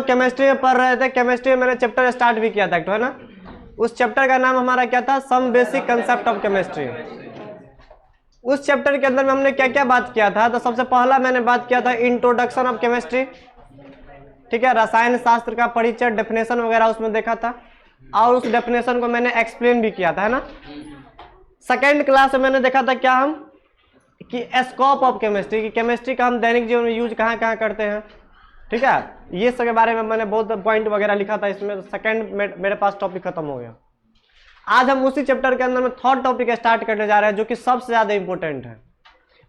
Chemistry में पढ़ रहे थे, केमिस्ट्री में मैंने चैप्टर स्टार्ट भी किया था, है ना। उस चैप्टर का नाम हमारा क्या था, some basic concept of chemistry. उस चैप्टर के अंदर में हमने क्या क्या बात किया था, तो सबसे पहला मैंने बात किया था इंट्रोडक्शन ऑफ केमिस्ट्री, ठीक है, रसायन शास्त्र का परिचय, डेफिनेशन वगैरह उसमें देखा था, और उस डेफिनेशन को मैंने एक्सप्लेन भी किया था, है ना। सेकेंड क्लास में मैंने देखा था क्या हम, कि स्कोप ऑफ केमिस्ट्री, की केमिस्ट्री का हम दैनिक जीवन में यूज कहाँ कहाँ करते हैं, ठीक है। ये सब के बारे में मैंने बहुत पॉइंट वगैरह लिखा था इसमें। सेकेंड मेरे पास टॉपिक खत्म हो गया। आज हम उसी चैप्टर के अंदर में थर्ड टॉपिक स्टार्ट करने जा रहे हैं, जो कि सबसे ज्यादा इंपॉर्टेंट है।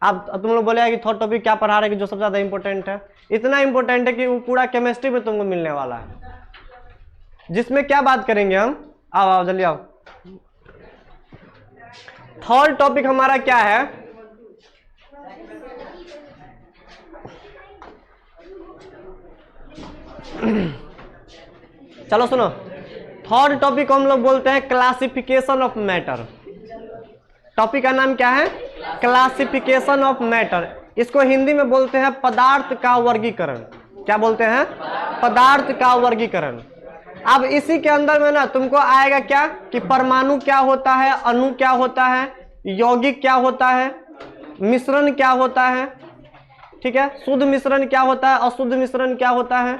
अब तुम लोग बोलेगा कि थर्ड टॉपिक क्या पढ़ा रहे हैं कि जो सबसे ज्यादा इंपॉर्टेंट है, इतना इंपॉर्टेंट है कि वो पूरा केमिस्ट्री में तुमको मिलने वाला है। जिसमें क्या बात करेंगे हम, आओ आओ जल्दी आओ। थर्ड टॉपिक हमारा क्या है, चलो सुनो, थर्ड टॉपिक को हम लोग बोलते हैं क्लासिफिकेशन ऑफ मैटर। टॉपिक का नाम क्या है, क्लासिफिकेशन ऑफ मैटर। इसको हिंदी में बोलते हैं पदार्थ का वर्गीकरण। क्या बोलते हैं, पदार्थ का वर्गीकरण। अब इसी के अंदर में ना तुमको आएगा क्या, कि परमाणु क्या होता है, अणु क्या होता है, यौगिक क्या होता है, मिश्रण क्या होता है, ठीक है, शुद्ध मिश्रण क्या होता है, अशुद्ध मिश्रण क्या होता है,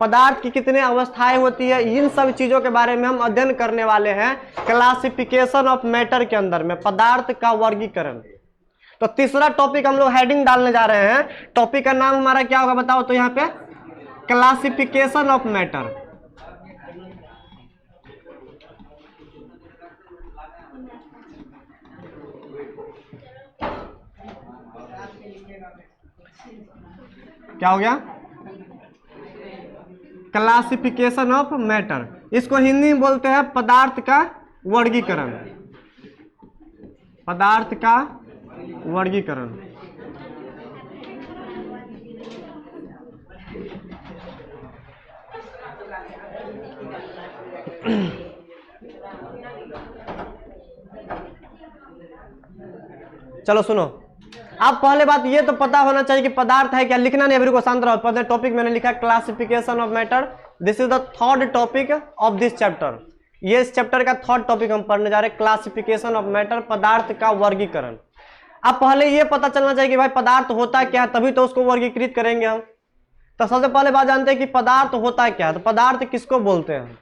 पदार्थ की कितने अवस्थाएं होती है, इन सब चीजों के बारे में हम अध्ययन करने वाले हैं क्लासिफिकेशन ऑफ मैटर के अंदर में, पदार्थ का वर्गीकरण। तो तीसरा टॉपिक हम लोग हेडिंग डालने जा रहे हैं। टॉपिक का नाम हमारा क्या होगा बताओ तो, यहाँ पे क्लासिफिकेशन ऑफ मैटर। क्या हो गया, क्लासिफिकेशन ऑफ मैटर। इसको हिंदी में बोलते हैं पदार्थ का वर्गीकरण, पदार्थ का वर्गीकरण। चलो सुनो, अब पहले बात ये तो पता होना चाहिए कि पदार्थ है क्या। लिखना नहीं अभी को, शांत रहो। पहले टॉपिक मैंने लिखा classification of matter. This is the third topic of this chapter. ये इस चैप्टर का थर्ड टॉपिक हम पढ़ने जा रहे हैं, क्लासिफिकेशन ऑफ मैटर, पदार्थ का वर्गीकरण। अब पहले ये पता चलना चाहिए कि भाई पदार्थ होता क्या है, तभी तो उसको वर्गीकृत करेंगे हम। तो सबसे पहले बात जानते हैं कि पदार्थ होता क्या है, तो पदार्थ किसको बोलते हैं।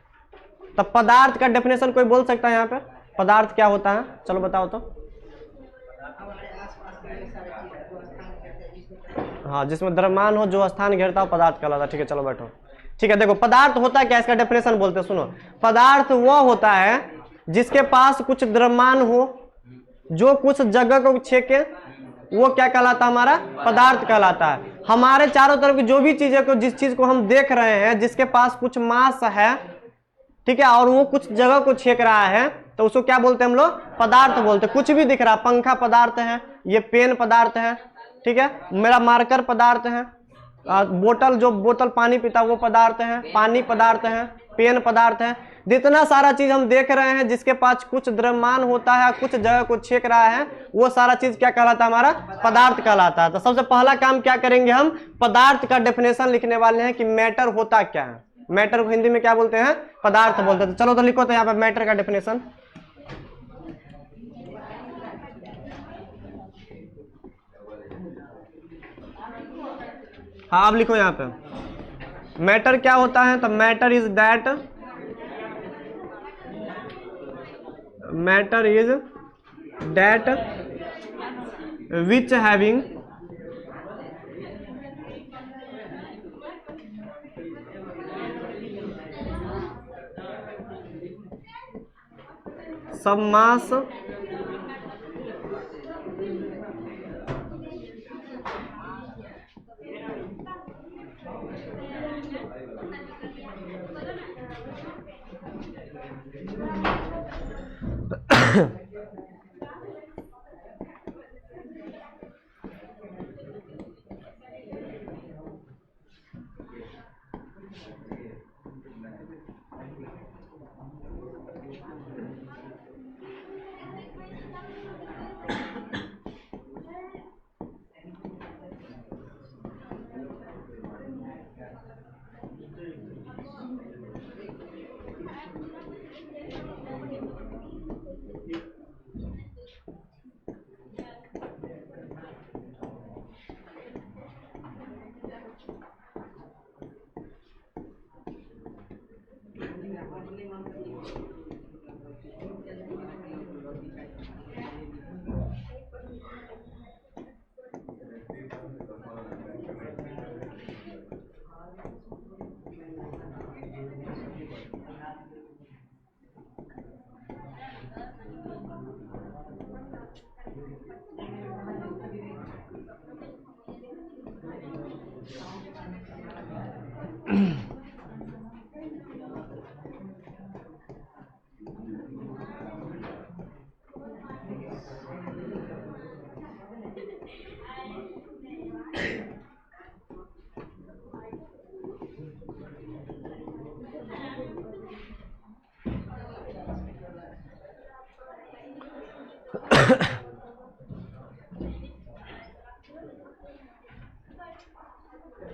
तो पदार्थ का डेफिनेशन कोई बोल सकता है यहाँ पे, पदार्थ क्या होता है, चलो बताओ तो। हाँ, जिसमें द्रव्यमान हो, जो स्थान घेरता हो, पदार्थ कहलाता है। ठीक है, चलो बैठो। ठीक है, देखो पदार्थ होता है क्या, इसका डेफिनेशन बोलते हैं, सुनो। पदार्थ वो होता है जिसके पास कुछ द्रव्यमान हो, जो कुछ जगह को छेके, वो क्या कहलाता है, हमारा पदार्थ कहलाता है। हमारे चारों तरफ की जो भी चीजें को, जिस चीज को हम देख रहे हैं, जिसके पास कुछ मास है, ठीक है, और वो कुछ जगह को छेक रहा है, तो उसको क्या बोलते हैं हम लोग, पदार्थ बोलते हैं। कुछ भी दिख रहा, पंखा पदार्थ है, ये पेन पदार्थ है, ठीक है, मेरा मार्कर पदार्थ है, बोतल, जो बोतल पानी पीता वो पदार्थ है, पानी पदार्थ है, पेन पदार्थ है। जितना सारा चीज हम देख रहे हैं जिसके पास कुछ द्रव्यमान होता है, कुछ जगह को छेक रहा है, वो सारा चीज क्या कहलाता है, हमारा पदार्थ कहलाता है। तो सबसे पहला काम क्या करेंगे हम, पदार्थ का डेफिनेशन लिखने वाले हैं कि मैटर होता क्या है। मैटर को हिंदी में क्या बोलते हैं, पदार्थ बोलते हैं। तो चलो तो लिखो तो यहाँ पे मैटर का डेफिनेशन। हाँ, अब लिखो यहाँ पे मैटर क्या होता है। तो matter is that, matter is that which having some mass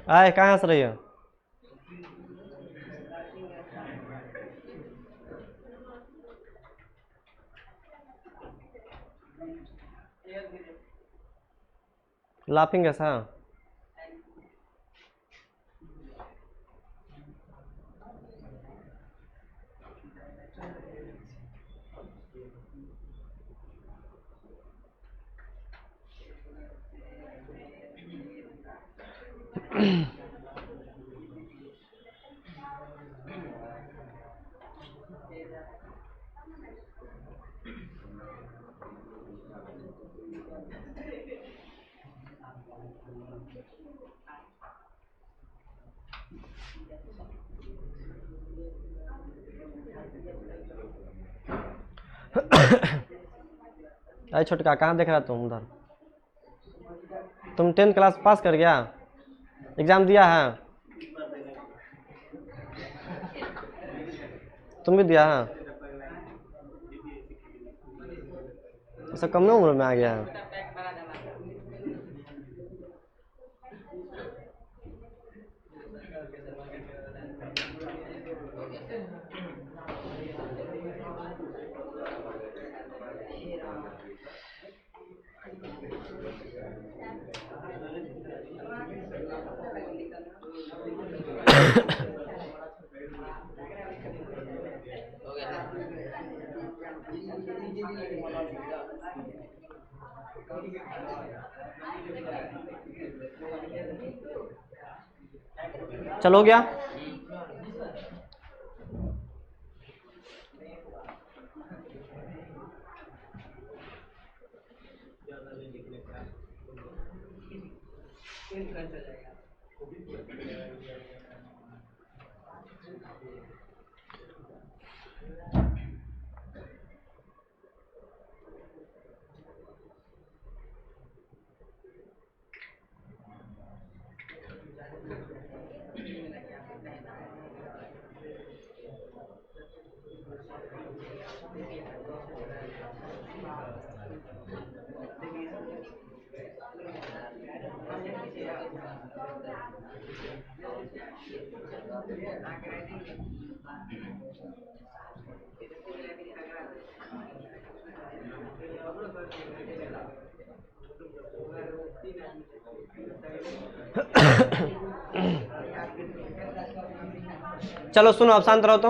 आए कहाँ हंस रही है? लाफिंग ऐसा? अरे छोटका कहाँ देख रहा तुम उधर? तुम 10th क्लास पास कर गया? एग्जाम दिया है? तुम भी दिया है? ऐसा कम उम्र में आ गया है? चलो हो गया? चलो सुनो, अब शांत रहो। तो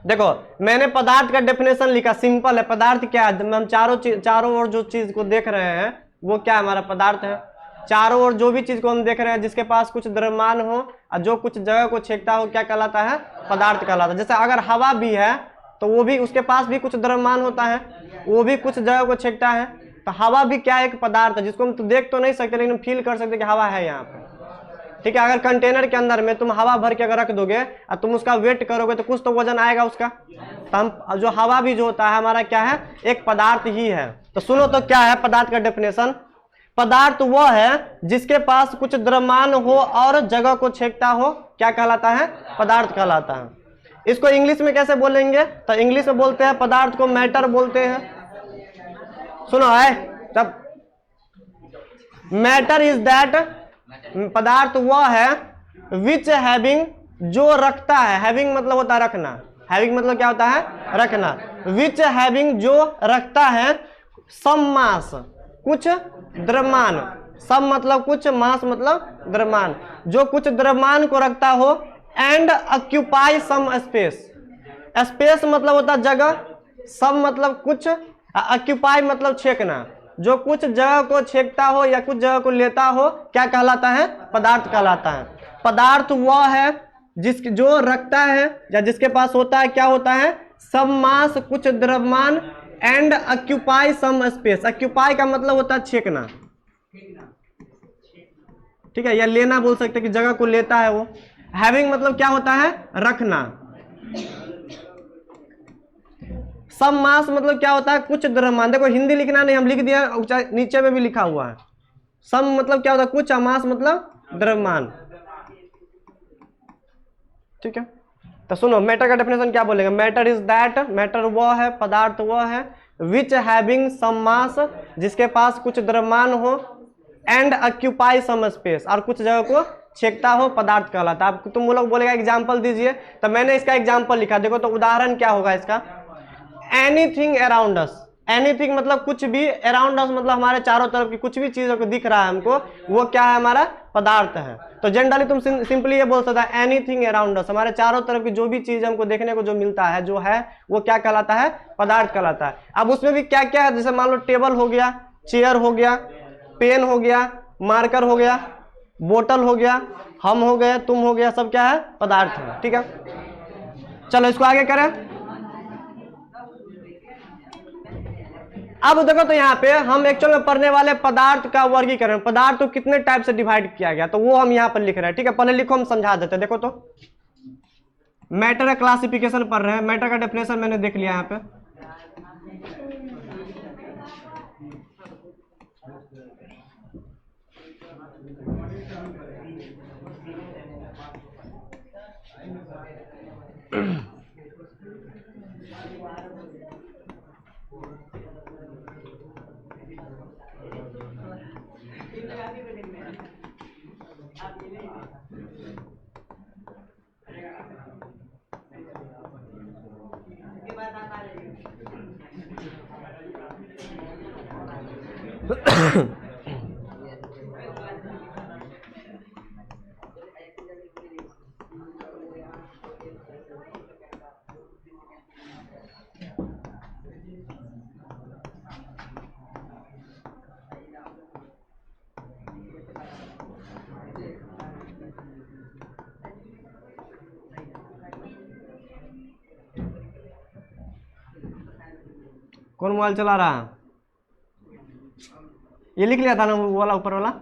देखो मैंने पदार्थ का डेफिनेशन लिखा, सिंपल है। पदार्थ क्या है? हम चारों ओर जो चीज को देख रहे हैं वो क्या हमारा पदार्थ है। चारों ओर जो भी चीज को हम देख रहे हैं जिसके पास कुछ द्रव्यमान हो और जो कुछ जगह को छेकता हो, क्या कहलाता है? पदार्थ कहलाता है। जैसे अगर हवा भी है तो वो भी, उसके पास भी कुछ द्रव्यमान होता है, वो भी कुछ जगह को छेकता है। तो हवा भी क्या एक पदार्थ है जिसको हम तो देख तो नहीं सकते लेकिन फील कर सकते कि हवा है यहाँ पे। ठीक है, अगर कंटेनर के अंदर में तुम हवा भर के अगर रख दोगे और तुम उसका वेट करोगे तो कुछ तो वजन आएगा उसका। तो हम जो हवा भी जो होता है हमारा क्या है? एक पदार्थ ही है। तो सुनो तो क्या है पदार्थ का डेफिनेशन? पदार्थ वह है जिसके पास कुछ द्रव्यमान हो और जगह को छेकता हो, क्या कहलाता है? पदार्थ कहलाता है। इसको इंग्लिश में कैसे बोलेंगे? तो इंग्लिश में बोलते हैं पदार्थ को मैटर बोलते हैं। सुनो है तब, मैटर इज दैट, पदार्थ वह है विच हैविंग, जो रखता है। हैविंग मतलब होता है रखना। हैविंग मतलब क्या होता है? रखना। विच हैविंग जो रखता है, सम मास कुछ द्रव्यमान, सम मतलब कुछ, मास मतलब द्रव्यमान, जो कुछ द्रव्यमान को रखता हो, and occupy some space. Space मतलब होता है जगह, सम मतलब कुछ, ऑक्यूपाई मतलब छेकना, जो कुछ जगह को छेकता हो या कुछ जगह को लेता हो, क्या कहलाता है? पदार्थ कहलाता है। पदार्थ वह है जिस जो रखता है या जिसके पास होता है, क्या होता है, सम मास, कुछ द्रव्यमान, and occupy some space. Occupy का मतलब होता है छेकना, ठीक है, या लेना बोल सकते हैं कि जगह को लेता है वो। हैविंग मतलब क्या होता है, रखना। सम मास मतलब क्या होता है, कुछ द्रव्यमान। देखो हिंदी लिखना नहीं, हम लिख दिया, नीचे में भी लिखा हुआ है। सम मतलब क्या होता है, कुछ, मास मतलब द्रव्यमान, ठीक है। तो सुनो, मैटर का डेफिनेशन क्या बोलेंगे, मैटर इज दैट, मैटर वह है, पदार्थ वह है, विच हैविंग सम मास, जिसके पास कुछ द्रव्यमान हो, एंड ऑक्यूपाई सम स्पेस, और कुछ जगह को छेकता हो, पदार्थ कहलाता है। तुम लोग बोलेगा एग्जाम्पल दीजिए, तो मैंने इसका एग्जाम्पल लिखा, देखो तो उदाहरण क्या होगा इसका, एनीथिंग अराउंड अस। एनीथिंग मतलब कुछ भी, अराउंड अस मतलब हमारे चारों तरफ की कुछ भी चीजों को दिख रहा है हमको, वो क्या है, हमारा पदार्थ है। तो जनरली तुम सिंपली ये बोल सकते हैं एनीथिंग अराउंड अस, हमारे चारों तरफ की जो भी चीज हमको देखने को जो मिलता है, जो है वो क्या कहलाता है, पदार्थ कहलाता है। अब उसमें भी क्या क्या है, जैसे मान लो टेबल हो गया, चेयर हो गया, पेन हो गया, मार्कर हो गया, बोतल हो गया, हम हो गए, तुम हो गया, सब क्या है, पदार्थ है, ठीक है। चलो इसको आगे करें। अब देखो तो यहाँ पे हम एक्चुअल में पढ़ने वाले पदार्थ का वर्गीकरण, पदार्थ को कितने टाइप से डिवाइड किया गया, तो वो हम यहाँ पर लिख रहे हैं, ठीक है। पहले लिखो, हम समझा देते हैं। देखो तो मैटर का क्लासिफिकेशन पढ़ रहे हैं, मैटर का डेफिनेशन मैंने देख लिया यहाँ पे। कौन मोबाइल चला रहा है, ये लिख लिया था ना वो वाला ऊपर वाला।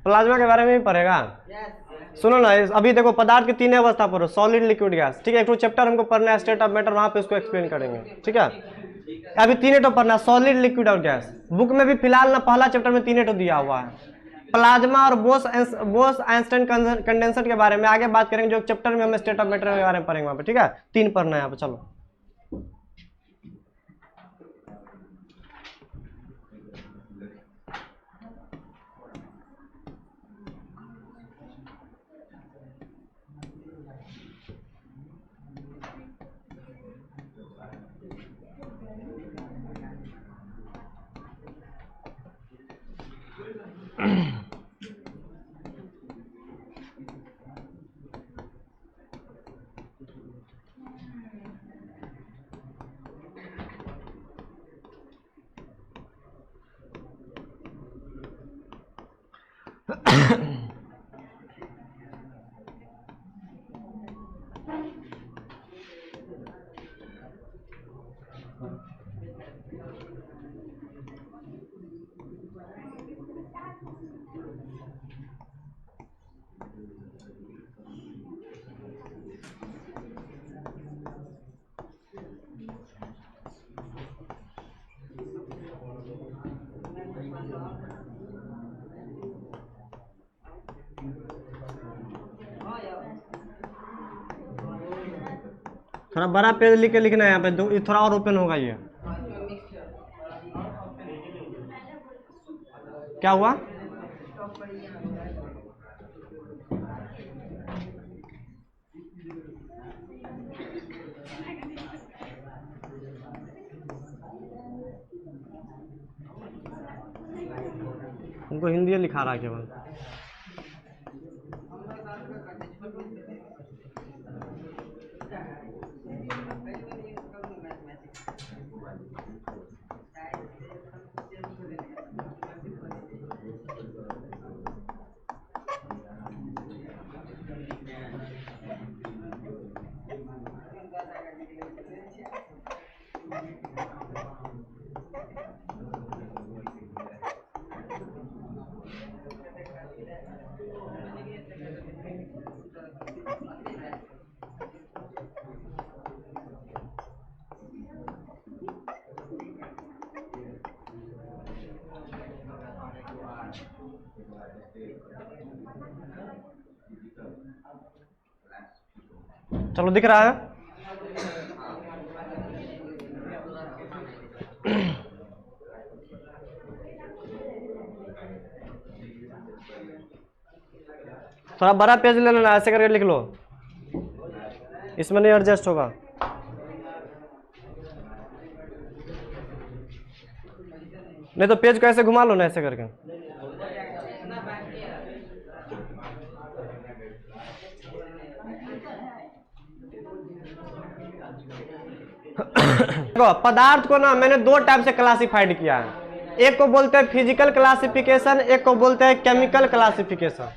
प्लाज्मा के बारे में भी पढ़ेगा। सुनो ना, अभी देखो पदार्थ की तीन अवस्था पर, सॉलिड, लिक्विड, गैस, ठीक है। एक तो चैप्टर हमको पढ़ना है स्टेट ऑफ मैटर, वहां पे उसको एक्सप्लेन करेंगे, ठीक है। अभी तीन तो पढ़ना, सॉलिड, लिक्विड और गैस। बुक में भी फिलहाल ना पहला चैप्टर में तीन तो दिया हुआ है, प्लाज्मा और बोस आइंस्टाइन कंडेंसर के बारे में आगे बात करेंगे, जो चैप्टर में हम स्टेट ऑफ मैटर के बारे में पढ़ेंगे वहां पे, ठीक है। तीन पढ़ना है यहाँ पे, चलो। थोड़ा बड़ा पेज लिख के लिखना है यहाँ पे, थोड़ा और ओपन होगा ये। क्या हुआ, हमको हिंदी लिखा रहा है केवल। चलो दिख रहा है। थोड़ा बड़ा पेज ले लेना, ऐसे करके लिख लो, इसमें नहीं एडजस्ट होगा। नहीं तो पेज को ऐसे घुमा लो ना, ऐसे करके। देखो पदार्थ को ना मैंने दो टाइप से क्लासिफाइड किया है। एक को बोलते हैं फिजिकल क्लासिफिकेशन, एक को बोलते हैं केमिकल क्लासिफिकेशन।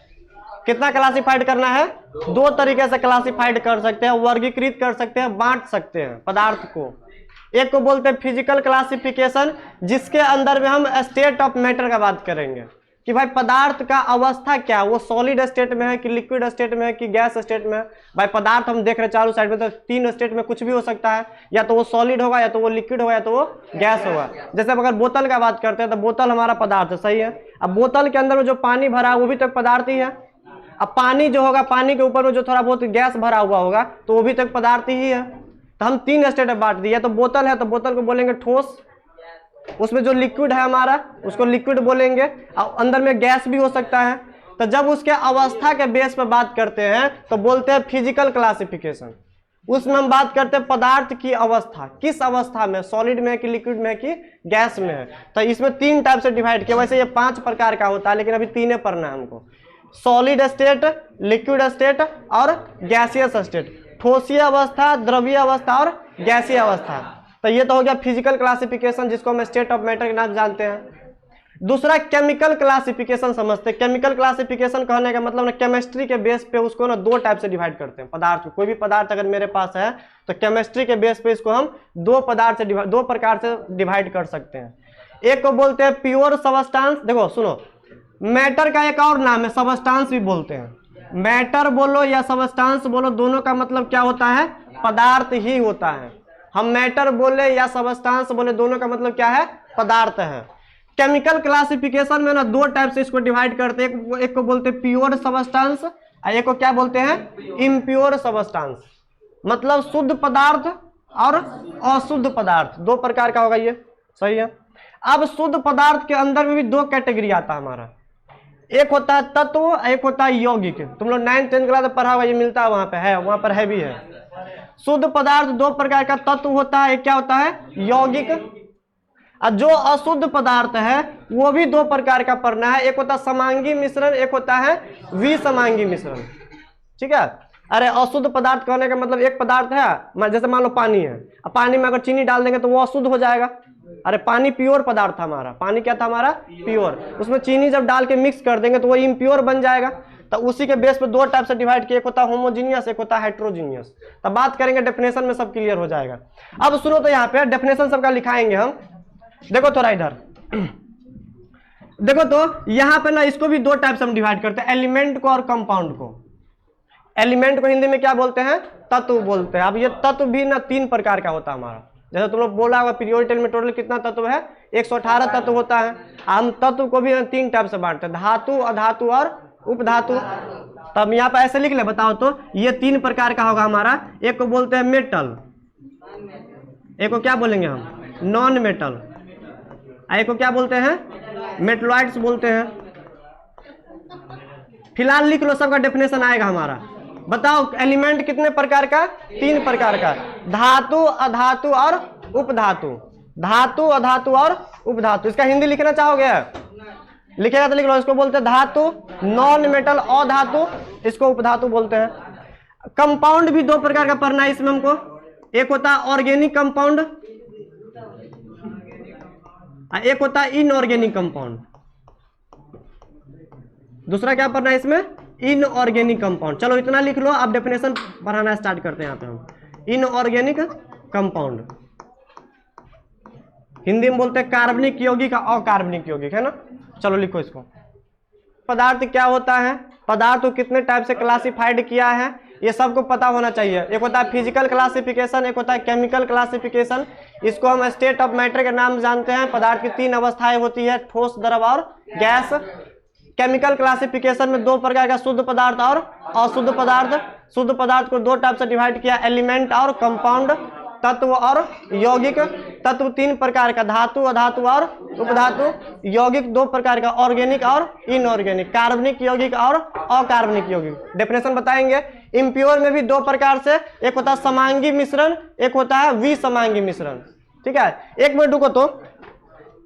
कितना क्लासिफाइड करना है? दो तरीके से क्लासिफाइड कर सकते हैं, वर्गीकृत कर सकते हैं, बांट सकते हैं पदार्थ को। एक को बोलते हैं फिजिकल क्लासिफिकेशन, जिसके अंदर में हम स्टेट ऑफ मैटर का बात करेंगे कि भाई पदार्थ का अवस्था क्या है, वो सॉलिड स्टेट में है कि लिक्विड स्टेट में है कि गैस स्टेट में है। भाई पदार्थ हम देख रहे हैं चारों साइड में, तो तीन स्टेट में कुछ भी हो सकता है, या तो वो सॉलिड होगा, या तो वो लिक्विड होगा, या तो वो गैस होगा। जैसे अगर बोतल का बात करते हैं तो बोतल हमारा पदार्थ है, सही है। अब बोतल के अंदर में जो पानी भरा है वो भी तो एक पदार्थ ही है। अब पानी जो होगा, पानी के ऊपर में जो थोड़ा बहुत गैस भरा हुआ होगा, तो वो भी तो एक पदार्थ ही है। तो हम तीन स्टेट में बांट दिए। तो बोतल है तो बोतल को बोलेंगे ठोस, उसमें जो लिक्विड है हमारा उसको लिक्विड बोलेंगे, और अंदर में गैस भी हो सकता है। तो जब उसके अवस्था के बेस पर बात करते हैं तो बोलते हैं फिजिकल क्लासिफिकेशन। उसमें हम बात करते हैं पदार्थ की अवस्था, किस अवस्था में, सॉलिड में कि लिक्विड में कि गैस में है। तो इसमें तीन टाइप से डिवाइड किया। वैसे ये 5 प्रकार का होता है, लेकिन अभी तीन पढ़ना है हमको। सॉलिड स्टेट, लिक्विड स्टेट और गैसियस स्टेट। ठोसीय अवस्था, द्रवीय अवस्था और गैसीय अवस्था। तो ये तो हो गया फिजिकल क्लासिफिकेशन, जिसको हम स्टेट ऑफ मैटर के नाम जानते हैं। दूसरा केमिकल क्लासिफिकेशन समझते हैं। केमिकल क्लासिफिकेशन कहने का मतलब ना केमिस्ट्री के बेस पे उसको ना दो टाइप से डिवाइड करते हैं पदार्थ को। कोई भी पदार्थ अगर मेरे पास है तो केमिस्ट्री के बेस पे इसको हम दो प्रकार से डिवाइड कर सकते हैं। एक को बोलते हैं प्योर सबस्टांस। देखो सुनो, मैटर का एक और नाम है सबस्टांस भी बोलते हैं। मैटर बोलो या सबस्टांस बोलो, दोनों का मतलब क्या होता है? पदार्थ ही होता है। हम मैटर बोले या सबस्टांस बोले, दोनों का मतलब क्या है? पदार्थ है। केमिकल क्लासिफिकेशन में ना दो टाइप से इसको डिवाइड करते हैं। एक को बोलते हैं प्योर सबस्टांस और एक को क्या बोलते हैं? Impure substance. मतलब शुद्ध पदार्थ और अशुद्ध पदार्थ, दो प्रकार का होगा ये, सही है। अब शुद्ध पदार्थ के अंदर में भी दो कैटेगरी आता है हमारा। एक होता है तत्व, एक होता है यौगिक। तुम लोग 9th 10th क्लास में पढ़ा हुआ, ये मिलता है वहां पे, है वहां पर है भी है। शुद्ध पदार्थ दो प्रकार का तत्व होता है, एक क्या होता है? यौगिक। और जो अशुद्ध पदार्थ है वो भी दो प्रकार का पढ़ना है। एक होता है समांगी मिश्रण, एक होता है विसमांगी मिश्रण। ठीक है। अरे अशुद्ध पदार्थ कहने का मतलब एक पदार्थ है, जैसे मान लो पानी है, अब पानी में अगर चीनी डाल देंगे तो वो अशुद्ध हो जाएगा। अरे पानी प्योर पदार्थ था हमारा, पानी क्या था हमारा? प्योर। उसमें चीनी जब डाल के मिक्स कर देंगे तो वो इम्प्योर बन जाएगा। तो उसी के बेस पे दो टाइप से डिवाइड किया, एक होता है होमोजीनियस, एक होता है हेट्रोजीनियस। तब बात करेंगे डेफिनेशन में सब क्लियर हो जाएगा। अब सुनो तो यहाँ पे डेफिनेशन सबका लिखाएंगे हम। देखो थोड़ा इधर देखो, तो यहाँ पे ना इसको भी दो टाइप से हम डिवाइड करते हैं, एलिमेंट को और कंपाउंड को। एलिमेंट को हिंदी में क्या बोलते हैं? तत्व बोलते हैं। अब ये तत्व भी ना तीन प्रकार का होता है हमारा। जैसे तुम लोग बोला होगा पीरियोडिक टेबल में टोटल कितना तत्व है? 118 तत्व होता है। हम तत्व को भी तीन टाइप से बांटते हैं, धातु, अधातु और उपधातु। तब यहाँ पे ऐसे लिख ले, बताओ तो ये तीन प्रकार का होगा हमारा। एक को बोलते हैं मेटल, एक को क्या बोलेंगे हम? Non metal. एक को क्या बोलते हैं? मेटलॉइड्स बोलते हैं। फिलहाल लिख लो, सबका डेफिनेशन आएगा हमारा। बताओ एलिमेंट कितने प्रकार का? तीन प्रकार का, धातु, अधातु और उपधातु। धातु, अधातु और उपधातु। इसका हिंदी लिखना चाहोगे? लिखेगा तो लिख लो, इसको बोलते हैं धातु, नॉन मेटल अधातु, इसको उपधातु बोलते हैं। कंपाउंड भी दो प्रकार का पढ़ना है इसमें हमको, एक होता है ऑर्गेनिक कंपाउंड, एक होता है इनऑर्गेनिक कंपाउंड। दूसरा क्या पढ़ना है इसमें, इनऑर्गेनिक कंपाउंड। चलो इतना लिख लो, अब डेफिनेशन पढ़ाना स्टार्ट करते हैं यहाँ पे हम। इनऑर्गेनिक कंपाउंड हिंदी में बोलते हैं कार्बनिक यौगिक, अकार्बनिक यौगिक, है ना। चलो लिखो इसको। पदार्थ क्या होता है, पदार्थ को कितने टाइप से क्लासिफाइड किया है, ये सबको पता होना चाहिए। एक होता है फिजिकल क्लासिफिकेशन, एक होता है केमिकल क्लासिफिकेशन। इसको हम स्टेट ऑफ मैटर के नाम जानते हैं। पदार्थ की 3 अवस्थाएं होती है, ठोस, द्रव और गैस। केमिकल क्लासिफिकेशन में 2 प्रकार का शुद्ध पदार्थ और अशुद्ध पदार्थ। शुद्ध पदार्थ को 2 टाइप से डिवाइड किया, एलिमेंट और कंपाउंड, तत्व और यौगिक। तत्व 3 प्रकार का, धातु, अधातु और उपधातु। यौगिक 2 प्रकार का, ऑर्गेनिक और इनऑर्गेनिक, कार्बनिक यौगिक और अकार्बनिक यौगिक। डेफिनेशन बताएंगे। इम्प्योर में भी 2 प्रकार से, एक होता है समांगी मिश्रण, एक होता है विसमांगी मिश्रण। ठीक है, 1 मिनट रुको तो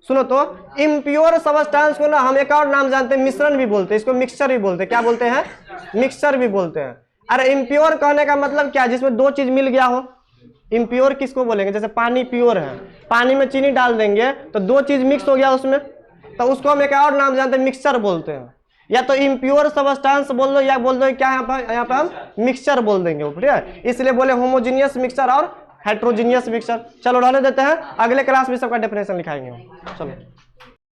सुनो तो। इम्प्योर सब्सटेंस को ना हम एक और नाम जानते हैं, मिश्रण भी बोलते हैं, इसको मिक्सचर भी बोलते हैं। क्या बोलते हैं, मिक्सचर भी बोलते हैं। अरे इम्प्योर कहने का मतलब क्या, जिसमें 2 चीज मिल गया हो। इम्प्योर किसको बोलेंगे, जैसे पानी प्योर है, पानी में चीनी डाल देंगे तो 2 चीज मिक्स हो गया उसमें, तो उसको हम एक और नाम जानते हैं, मिक्सचर बोलते हैं। या तो इम्प्योर सब्सटेंस बोल दो, या बोल दो क्या, यहाँ पे हम मिक्सचर बोल देंगे, ठीक है। इसलिए बोले होमोजीनियस मिक्सचर और हेट्रोजीनियस मिक्सचर। चलो रहने देते हैं, अगले क्लास में सबका डेफिनेशन लिखाएंगे। चलो।